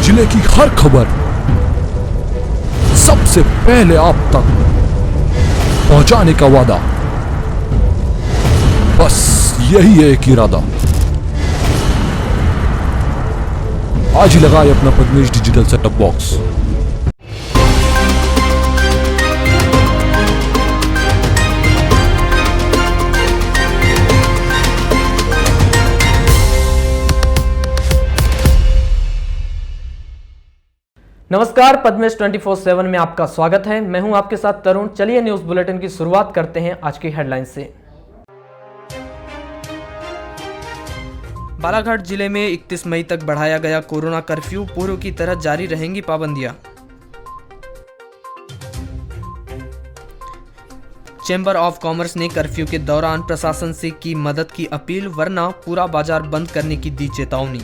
जिले की हर खबर सबसे पहले आप तक पहुंचाने का वादा, बस यही है एक इरादा। आज ही लगाए अपना पद्मेश डिजिटल सेटअप बॉक्स। नमस्कार, पद्मेश 24/7 में आपका स्वागत है। मैं हूं आपके साथ तरुण। चलिए न्यूज बुलेटिन की शुरुआत करते हैं आज की हेडलाइन से। बालाघाट जिले में 31 मई तक बढ़ाया गया कोरोना कर्फ्यू, पूर्व की तरह जारी रहेंगी पाबंदियां। चैम्बर ऑफ कॉमर्स ने कर्फ्यू के दौरान प्रशासन से की मदद की अपील, वरना पूरा बाजार बंद करने की दी चेतावनी।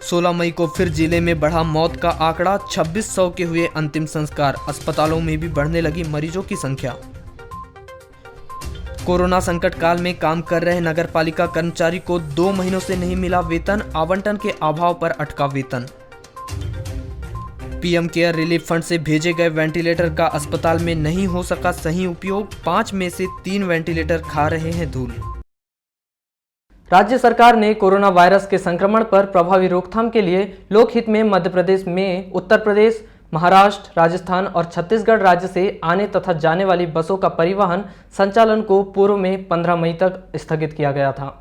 16 मई को फिर जिले में बढ़ा मौत का आंकड़ा, 2600 के हुए अंतिम संस्कार। अस्पतालों में भी बढ़ने लगी मरीजों की संख्या। कोरोना संकट काल में काम कर रहे नगरपालिका कर्मचारी को 2 महीनों से नहीं मिला वेतन, आवंटन के अभाव पर अटका वेतन। पीएम केयर रिलीफ फंड से भेजे गए वेंटिलेटर का अस्पताल में नहीं हो सका सही उपयोग, 5 में से 3 वेंटिलेटर खा रहे हैं धूल। राज्य सरकार ने कोरोना वायरस के संक्रमण पर प्रभावी रोकथाम के लिए लोकहित में मध्य प्रदेश में उत्तर प्रदेश, महाराष्ट्र, राजस्थान और छत्तीसगढ़ राज्य से आने तथा जाने वाली बसों का परिवहन संचालन को पूर्व में 15 मई तक स्थगित किया गया था।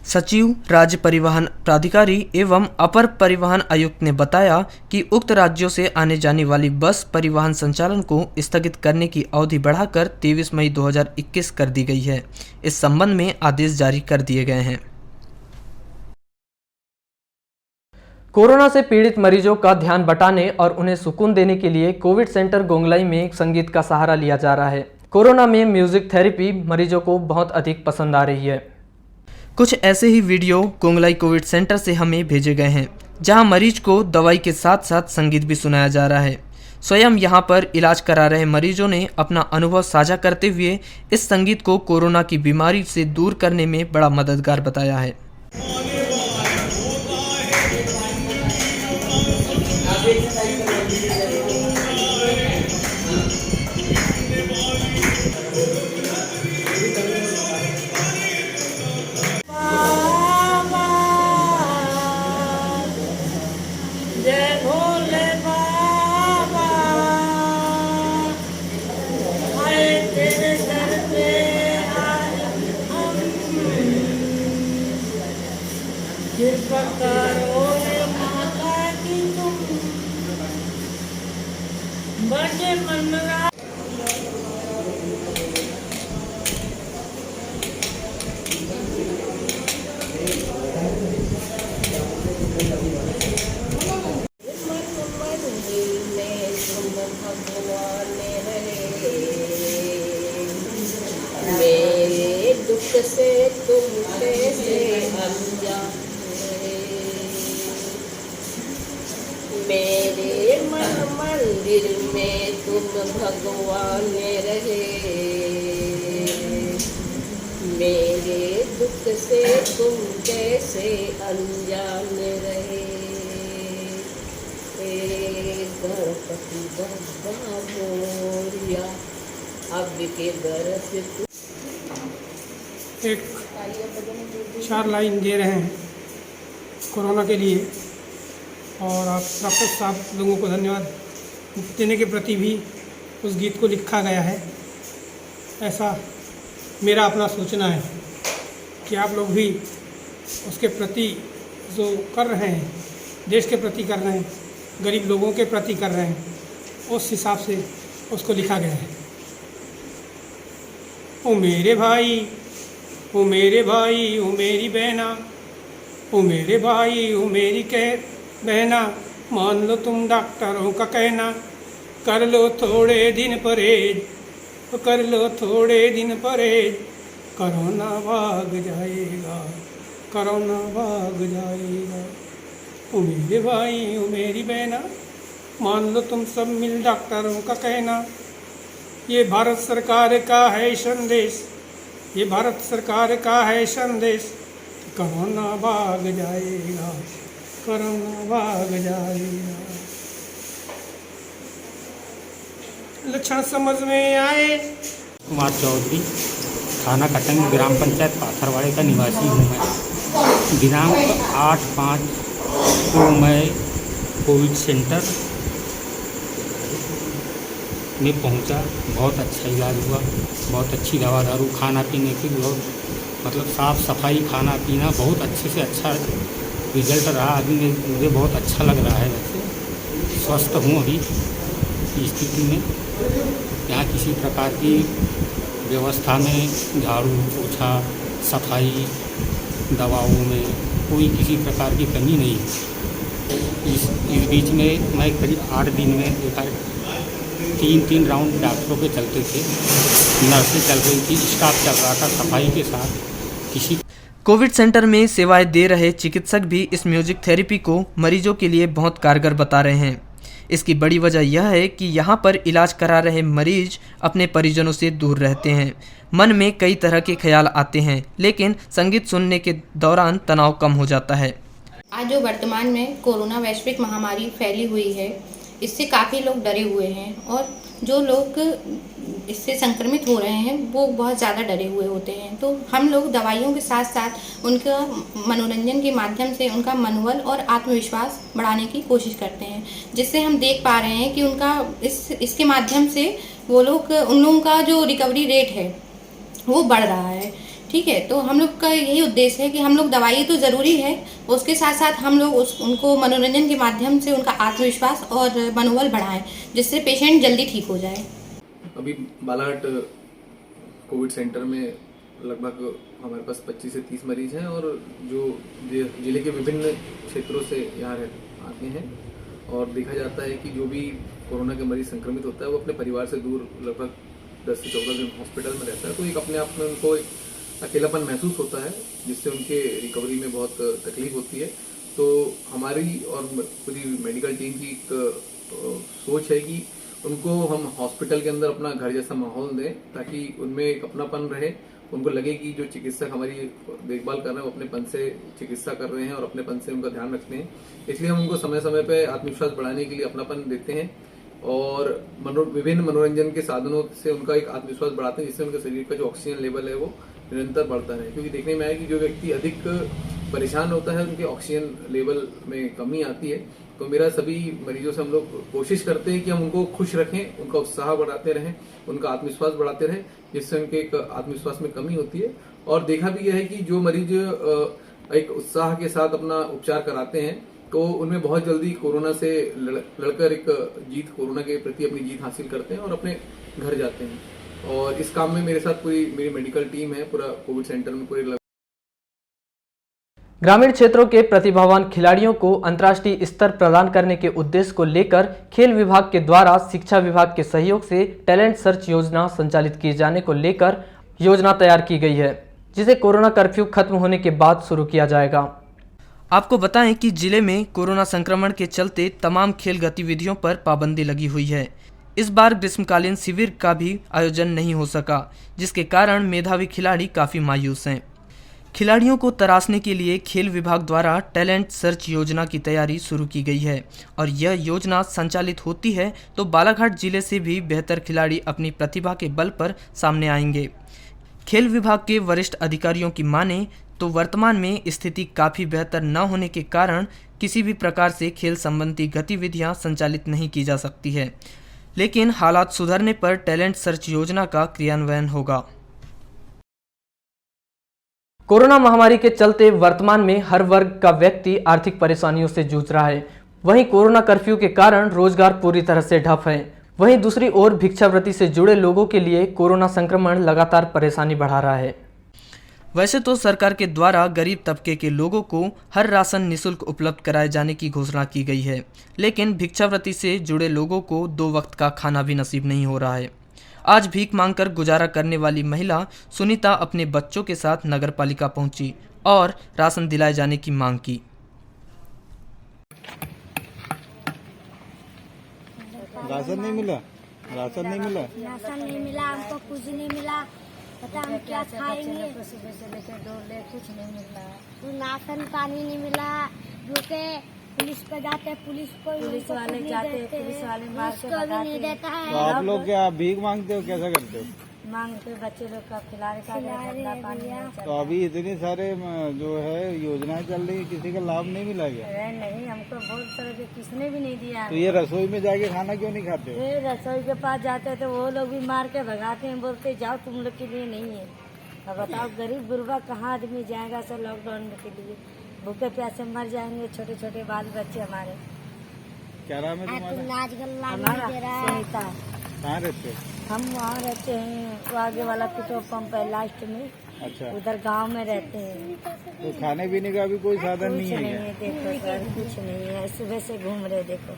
सचिव, राज्य परिवहन प्राधिकारी एवं अपर परिवहन आयुक्त ने बताया कि उक्त राज्यों से आने जाने वाली बस परिवहन संचालन को स्थगित करने की अवधि बढ़ाकर 23 मई 2021 कर दी गई है। इस संबंध में आदेश जारी कर दिए गए हैं। कोरोना से पीड़ित मरीजों का ध्यान बटाने और उन्हें सुकून देने के लिए कोविड सेंटर गोंगलाई में संगीत का सहारा लिया जा रहा है। कोरोना में म्यूजिक थेरेपी मरीजों को बहुत अधिक पसंद आ रही है। कुछ ऐसे ही वीडियो गोंगलाई कोविड सेंटर से हमें भेजे गए हैं, जहां मरीज को दवाई के साथ साथ संगीत भी सुनाया जा रहा है। स्वयं यहां पर इलाज करा रहे मरीजों ने अपना अनुभव साझा करते हुए इस संगीत को कोरोना की बीमारी से दूर करने में बड़ा मददगार बताया है। मेरे दुख से तुम कैसे अनजान, मेरे मन मंदिर में तुम भगवान रहे। मेरे दुख से तुम कैसे अनजान रहे। गणपति बप्पा मोरया, अब के बरस एक 4 लाइन दे रहे हैं कोरोना के लिए, और आप डॉक्टर साहब लोगों को धन्यवाद देने के प्रति भी उस गीत को लिखा गया है। ऐसा मेरा अपना सोचना है कि आप लोग भी उसके प्रति जो कर रहे हैं, देश के प्रति कर रहे हैं, गरीब लोगों के प्रति कर रहे हैं, उस हिसाब से उसको लिखा गया है। ओ मेरे भाई, ओ मेरे भाई, ओ मेरी बहना, ओ मेरे भाई, ओ मेरी बहना, मान लो तुम डॉक्टरों का कहना, कर लो थोड़े दिन परहेज, कर लो थोड़े दिन परहेज, कोरोना भाग जाएगा, कोरोना भाग जाएगा। ओ मेरे भाई, ओ मेरी बहना, मान लो तुम सब मिल डॉक्टरों का कहना। ये भारत सरकार का है संदेश, ये भारत सरकार का है संदेश, कोरोना भाग जाएगा, कोरोना भाग जाएगा। लक्षण समझ में आए। कुमार चौधरी, थाना कटंग, ग्राम पंचायत पाथरवाड़े का निवासी हूँ मैं। दिनांक 8/5 को मैं कोविड सेंटर में पहुंचा। बहुत अच्छा इलाज हुआ, बहुत अच्छी दवा दारू, खाना पीने की बहुत मतलब साफ़ सफाई, खाना पीना बहुत अच्छे से अच्छा रिजल्ट रहा। अभी मुझे बहुत अच्छा लग रहा है। वैसे स्वस्थ हूँ अभी की स्थिति में। यहाँ किसी प्रकार की व्यवस्था में झाड़ू पोछा सफाई दवाओं में कोई किसी प्रकार की कमी नहीं है। इस बीच में मैं करीब 8 दिन में एकाएक 3 राउंड डॉक्टरों के चलते थे, नर्सें चल रही थी, स्टाफ चल रहा था सफाई के साथ। किसी कोविड सेंटर में सेवाएं दे रहे चिकित्सक भी इस म्यूजिक थेरेपी को मरीजों के लिए बहुत कारगर बता रहे हैं। इसकी बड़ी वजह यह है कि यहाँ पर इलाज करा रहे मरीज अपने परिजनों से दूर रहते हैं। मन में कई तरह के ख्याल आते हैं, लेकिन संगीत सुनने के दौरान तनाव कम हो जाता है। आज जो वर्तमान में कोरोना वैश्विक महामारी फैली हुई है, इससे काफ़ी लोग डरे हुए हैं और जो लोग इससे संक्रमित हो रहे हैं वो बहुत ज़्यादा डरे हुए होते हैं। तो हम लोग दवाइयों के साथ साथ उनका मनोरंजन के माध्यम से उनका मनोबल और आत्मविश्वास बढ़ाने की कोशिश करते हैं, जिससे हम देख पा रहे हैं कि उनका इसके माध्यम से वो लोग उन लोगों का जो रिकवरी रेट है वो बढ़ रहा है। ठीक है, तो हम लोग का यही उद्देश्य है कि हम लोग दवाई तो ज़रूरी है, उसके साथ साथ हम लोग उनको मनोरंजन के माध्यम से उनका आत्मविश्वास और मनोबल बढ़ाएं, जिससे पेशेंट जल्दी ठीक हो जाए। अभी बालाघाट कोविड सेंटर में लगभग हमारे पास 25 से 30 मरीज हैं और जो जिले के विभिन्न क्षेत्रों से यहाँ आते हैं। और देखा जाता है कि जो भी कोरोना के मरीज संक्रमित होता है वो अपने परिवार से दूर लगभग 10 से 14 दिन हॉस्पिटल में रहता है। तो एक अपने आप में उनको एक अकेलापन महसूस होता है, जिससे उनके रिकवरी में बहुत तकलीफ होती है। तो हमारी और पूरी मेडिकल टीम की एक सोच है कि उनको हम हॉस्पिटल के अंदर अपना घर जैसा माहौल दें, ताकि उनमें एक अपनापन रहे। उनको लगे कि जो चिकित्सक हमारी देखभाल कर रहे हैं वो अपनेपन से चिकित्सा कर रहे हैं और अपनेपन से उनका ध्यान रखते हैं। इसलिए हम उनको समय समय पर आत्मविश्वास बढ़ाने के लिए अपनापन देते हैं और विभिन्न मनोरंजन के साधनों से उनका एक आत्मविश्वास बढ़ाते हैं, जिससे उनके शरीर का जो ऑक्सीजन लेवल है वो निरंतर बढ़ता रहे। क्योंकि देखने में आया कि जो व्यक्ति अधिक परेशान होता है उनके ऑक्सीजन लेवल में कमी आती है। तो मेरा सभी मरीजों से हम लोग कोशिश करते हैं कि हम उनको खुश रखें, उनका उत्साह बढ़ाते रहें, उनका आत्मविश्वास बढ़ाते रहें, जिससे उनके एक आत्मविश्वास में कमी होती है। और देखा भी यह है कि जो मरीज एक उत्साह के साथ अपना उपचार कराते हैं तो उनमें बहुत जल्दी कोरोना से लड़कर एक कोरोना के प्रति अपनी जीत हासिल करते हैं और अपने घर जाते हैं। और इस काम में मेरे साथ पूरी मेरी मेडिकल टीम है, पूरा कोविड सेंटर में पूरे। ग्रामीण क्षेत्रों के प्रतिभावान खिलाड़ियों को अंतर्राष्ट्रीय स्तर प्रदान करने के उद्देश्य को लेकर खेल विभाग के द्वारा शिक्षा विभाग के सहयोग से टैलेंट सर्च योजना संचालित किए जाने को लेकर योजना तैयार की गई है, जिसे कोरोना कर्फ्यू खत्म होने के बाद शुरू किया जाएगा। आपको बताएं कि जिले में कोरोना संक्रमण के चलते तमाम खेल गतिविधियों पर पाबंदी लगी हुई है। इस बार ग्रीष्मकालीन शिविर का भी आयोजन नहीं हो सका, जिसके कारण मेधावी खिलाड़ी काफ़ी मायूस हैं। खिलाड़ियों को तराशने के लिए खेल विभाग द्वारा टैलेंट सर्च योजना की तैयारी शुरू की गई है और यह योजना संचालित होती है तो बालाघाट जिले से भी बेहतर खिलाड़ी अपनी प्रतिभा के बल पर सामने आएंगे। खेल विभाग के वरिष्ठ अधिकारियों की माने तो वर्तमान में स्थिति काफ़ी बेहतर न होने के कारण किसी भी प्रकार से खेल संबंधी गतिविधियां संचालित नहीं की जा सकती है, लेकिन हालात सुधरने पर टैलेंट सर्च योजना का क्रियान्वयन होगा। कोरोना महामारी के चलते वर्तमान में हर वर्ग का व्यक्ति आर्थिक परेशानियों से जूझ रहा है। वहीं कोरोना कर्फ्यू के कारण रोजगार पूरी तरह से ठप है। वहीं दूसरी ओर भिक्षावृत्ति से जुड़े लोगों के लिए कोरोना संक्रमण लगातार परेशानी बढ़ा रहा है। वैसे तो सरकार के द्वारा गरीब तबके के लोगों को हर राशन निःशुल्क उपलब्ध कराए जाने की घोषणा की गई है, लेकिन भिक्षावृत्ति से जुड़े लोगों को 2 वक्त का खाना भी नसीब नहीं हो रहा है। आज भीख मांगकर गुजारा करने वाली महिला सुनीता अपने बच्चों के साथ नगरपालिका पहुंची और राशन दिलाए जाने की मांग की। राशन नहीं मिला, राशन नहीं मिला, हमको कुछ नहीं मिला। पता हम क्या खाएंगे? कुछ नहीं मिला, राशन पानी नहीं मिला, धूप के पुलिस पे जाते, पुलिस वाले जाते, पुलिस वाले मार के भी नहीं देता है। तो आप लोग क्या भीख मांगते हो, कैसा करते हो? मांगते बच्चे लोग का खिलाने का धंधा पानी नहीं चलता। तो अभी इतनी सारे जो है योजनाएं चल रही है, किसी का लाभ नहीं मिला क्या? नहीं, हमको बहुत तरह के किसने भी नहीं दिया। तो ये रसोई में जाके खाना क्यों नहीं खाते हो? ये रसोई के पास जाते तो वो लोग भी मार के भगाते हैं, बोलते जाओ तुम लोग के लिए नहीं है। अब बताओ गरीब गुरबा कहाँ आदमी जाएगा सर लॉकडाउन के लिए, भूखे प्यासे मर जाएंगे छोटे छोटे बाल बच्चे हमारे। क्या नाम है तुम्हारा? हमारा सुनीता। कहाँ रहते हो? हम वहाँ रहते हैं, वो आगे वाला पेट्रोल पंप है लास्ट में, अच्छा, उधर गांव में रहते हैं। तो खाने पीने का भी कोई साधन नहीं कुछ है नहीं क्या? है, देखो सर कुछ नहीं है, सुबह से घूम रहे देखो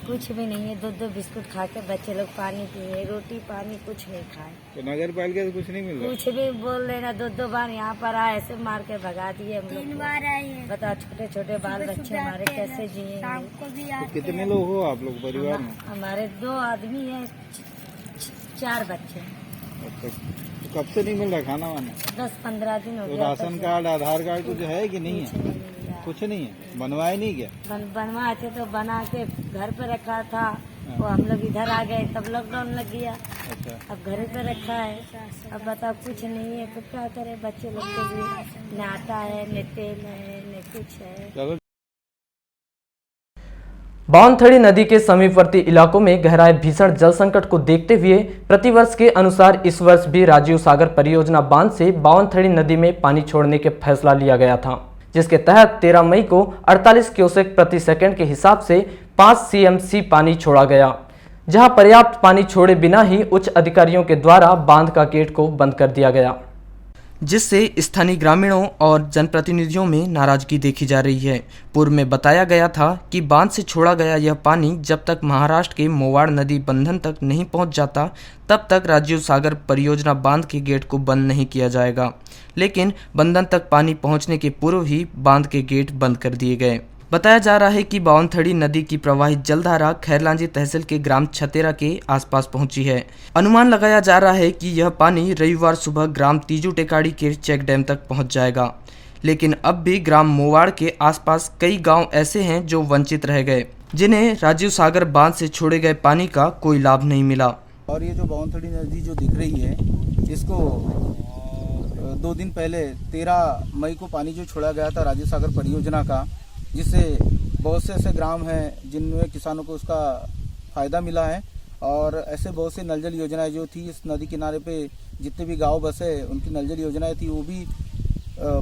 कुछ भी नहीं है। दो बिस्कुट खा के बच्चे लोग पानी पिए, रोटी पानी कुछ नहीं खाए। तो नगर पालिका से कुछ नहीं मिल रहा? कुछ भी बोल रहे ना, दो बार यहाँ पर आए, ऐसे मार के भगा दिए हम लोग। 3 बार आए। बताओ छोटे छोटे बाल बच्चे हमारे कैसे जिएंगे? तो कितने लोग हो आप लोग परिवार में? हमारे 2 आदमी हैं, 4 बच्चे। अच्छा, तो कब से नहीं मिल रहा खाना वाना? 10-15 दिन हो तो गया। राशन कार्ड आधार कार्ड कुछ है कि नहीं है? कुछ नहीं है, बनवाए नहीं क्या? बनवाए थे तो बना के घर पे रखा था, वो हम लोग इधर आ गए तब लॉकडाउन लग गया। अच्छा, अब घर पे रखा है, अब बताओ कुछ नहीं है तो क्या करे? बच्चे लोग को भी न आता है, न तेल है, न कुछ है। चलो। बावनथड़ी नदी के समीपवर्ती इलाकों में गहराए भीषण जल संकट को देखते हुए प्रतिवर्ष के अनुसार इस वर्ष भी राजीव सागर परियोजना बांध से बावनथड़ी नदी में पानी छोड़ने के फैसला लिया गया था, जिसके तहत 13 मई को 48 क्यूसेक प्रति सेकंड के हिसाब से 5 CMC पानी छोड़ा गया, जहां पर्याप्त पानी छोड़े बिना ही उच्च अधिकारियों के द्वारा बांध का गेट को बंद कर दिया गया, जिससे स्थानीय ग्रामीणों और जनप्रतिनिधियों में नाराजगी देखी जा रही है। पूर्व में बताया गया था कि बांध से छोड़ा गया यह पानी जब तक महाराष्ट्र के मोवाड़ नदी बंधन तक नहीं पहुंच जाता तब तक राजीव सागर परियोजना बांध के गेट को बंद नहीं किया जाएगा, लेकिन बंधन तक पानी पहुंचने के पूर्व ही बांध के गेट बंद कर दिए गए। बताया जा रहा है कि बावनथड़ी नदी की प्रवाहित जलधारा खैरलांजी तहसील के ग्राम छतेरा के आसपास पहुंची है। अनुमान लगाया जा रहा है कि यह पानी रविवार सुबह ग्राम तीजू टेकाड़ी के चेक डैम तक पहुंच जाएगा, लेकिन अब भी ग्राम मोवाड़ के आसपास कई गांव ऐसे हैं जो वंचित रह गए, जिन्हें राजीव सागर बांध से छोड़े गए पानी का कोई लाभ नहीं मिला। और ये जो बावनथड़ी नदी जो दिख रही है, इसको 2 दिन पहले 13 मई को पानी जो छोड़ा गया था राजीव सागर परियोजना का, जिससे बहुत से ऐसे ग्राम हैं जिनमें किसानों को उसका फ़ायदा मिला है। और ऐसे बहुत से नल जल योजनाएं जो थी इस नदी किनारे पे जितने भी गांव बसे उनकी नल जल योजनाएं थी वो भी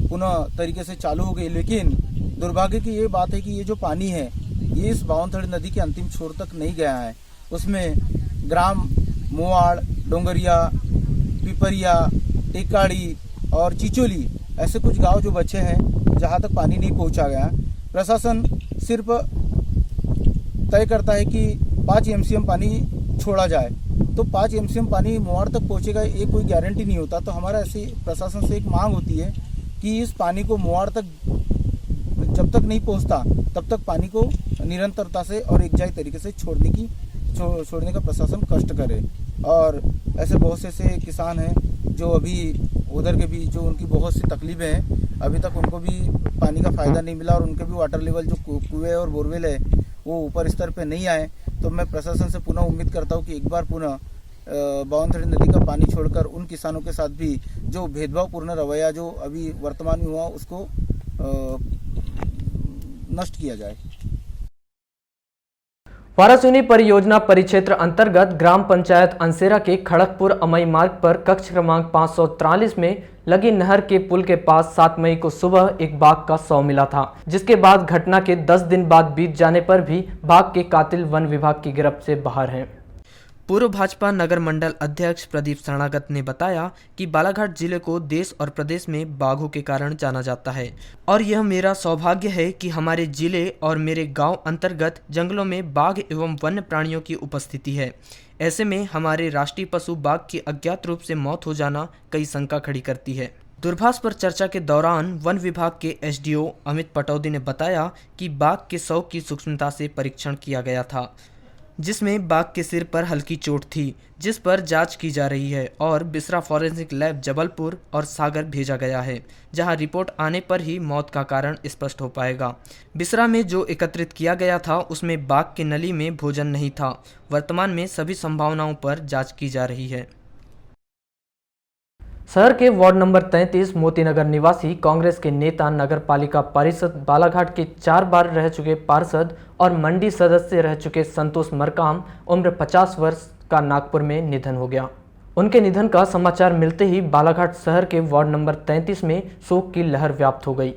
पुनः तरीके से चालू हो गई। लेकिन दुर्भाग्य की ये बात है कि ये जो पानी है ये इस बावनथड़ी नदी के अंतिम छोर तक नहीं गया है। उसमें ग्राम मोवाड़, डोंगरिया, पिपरिया, टेकाड़ी और चिचोली ऐसे कुछ गांव जो बचे हैं जहां तक पानी नहीं पहुंचा गया। प्रशासन सिर्फ तय करता है कि 5 MCM पानी छोड़ा जाए, तो 5 MCM पानी मोवाड़ तक पहुंचेगा ये कोई गारंटी नहीं होता। तो हमारा ऐसे प्रशासन से एक मांग होती है कि इस पानी को मोवाड़ तक जब तक नहीं पहुंचता तब तक पानी को निरंतरता से और एकजाई तरीके से छोड़ने का प्रशासन कष्ट करे। और ऐसे बहुत से किसान हैं जो अभी उधर के भी जो उनकी बहुत सी तकलीफें हैं, अभी तक उनको भी पानी का फ़ायदा नहीं मिला और उनके भी वाटर लेवल जो कुएं और बोरवेल है वो ऊपर स्तर पे नहीं आए। तो मैं प्रशासन से पुनः उम्मीद करता हूँ कि एक बार पुनः बावनथड़ी नदी का पानी छोड़कर उन किसानों के साथ भी जो भेदभावपूर्ण रवैया जो अभी वर्तमान में हुआ उसको नष्ट किया जाए। वारासुनी परियोजना परिक्षेत्र अंतर्गत ग्राम पंचायत अंसेरा के खड़गपुर अमई मार्ग पर कक्ष क्रमांक 543 में लगी नहर के पुल के पास 7 मई को सुबह एक बाघ का शव मिला था, जिसके बाद घटना के 10 दिन बाद बीत जाने पर भी बाघ के कातिल वन विभाग की गिरफ्त से बाहर हैं। पूर्व भाजपा नगर मंडल अध्यक्ष प्रदीप शरणागत ने बताया कि बालाघाट जिले को देश और प्रदेश में बाघों के कारण जाना जाता है और यह मेरा सौभाग्य है कि हमारे जिले और मेरे गांव अंतर्गत जंगलों में बाघ एवं वन्य प्राणियों की उपस्थिति है। ऐसे में हमारे राष्ट्रीय पशु बाघ की अज्ञात रूप से मौत हो जाना कई शंका खड़ी करती है। दूरभाष पर चर्चा के दौरान वन विभाग के SDO अमित पटौदी ने बताया कि बाघ के शव की सूक्ष्मता से परीक्षण किया गया था जिसमें बाघ के सिर पर हल्की चोट थी, जिस पर जांच की जा रही है और बिसरा फॉरेंसिक लैब जबलपुर और सागर भेजा गया है, जहां रिपोर्ट आने पर ही मौत का कारण स्पष्ट हो पाएगा। बिसरा में जो एकत्रित किया गया था उसमें बाघ के नली में भोजन नहीं था। वर्तमान में सभी संभावनाओं पर जांच की जा रही है। शहर के वार्ड नंबर 33 मोतीनगर निवासी कांग्रेस के नेता, नगर पालिका परिषद बालाघाट के 4 बार रह चुके पार्षद और मंडी सदस्य रह चुके संतोष मरकाम उम्र 50 वर्ष का नागपुर में निधन हो गया। उनके निधन का समाचार मिलते ही बालाघाट शहर के वार्ड नंबर 33 में शोक की लहर व्याप्त हो गई।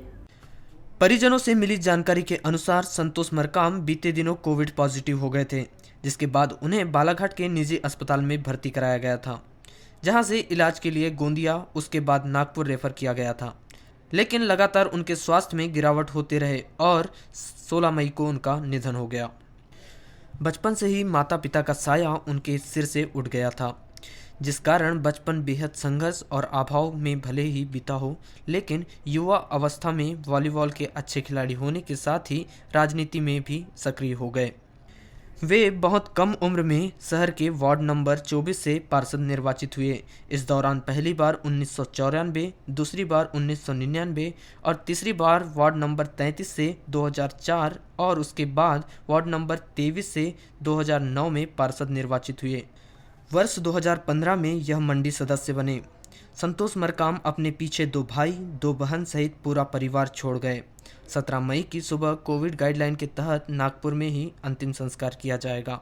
परिजनों से मिली जानकारी के अनुसार संतोष मरकाम बीते दिनों कोविड पॉजिटिव हो गए थे, जिसके बाद उन्हें बालाघाट के निजी अस्पताल में भर्ती कराया गया था, जहां से इलाज के लिए गोंदिया, उसके बाद नागपुर रेफर किया गया था। लेकिन लगातार उनके स्वास्थ्य में गिरावट होते रहे और 16 मई को उनका निधन हो गया। बचपन से ही माता पिता का साया उनके सिर से उठ गया था, जिस कारण बचपन बेहद संघर्ष और अभाव में भले ही बीता हो, लेकिन युवा अवस्था में वॉलीबॉल के अच्छे खिलाड़ी होने के साथ ही राजनीति में भी सक्रिय हो गए। वे बहुत कम उम्र में शहर के वार्ड नंबर 24 से पार्षद निर्वाचित हुए। इस दौरान पहली बार 1994, दूसरी बार 1999 और तीसरी बार वार्ड नंबर 33 से 2004 और उसके बाद वार्ड नंबर 23 से 2009 में पार्षद निर्वाचित हुए। वर्ष 2015 में यह मंडी सदस्य बने। संतोष मरकाम अपने पीछे 2 भाई, 2 बहन सहित पूरा परिवार छोड़ गए। 17 मई की सुबह कोविड गाइडलाइन के तहत नागपुर में ही अंतिम संस्कार किया जाएगा।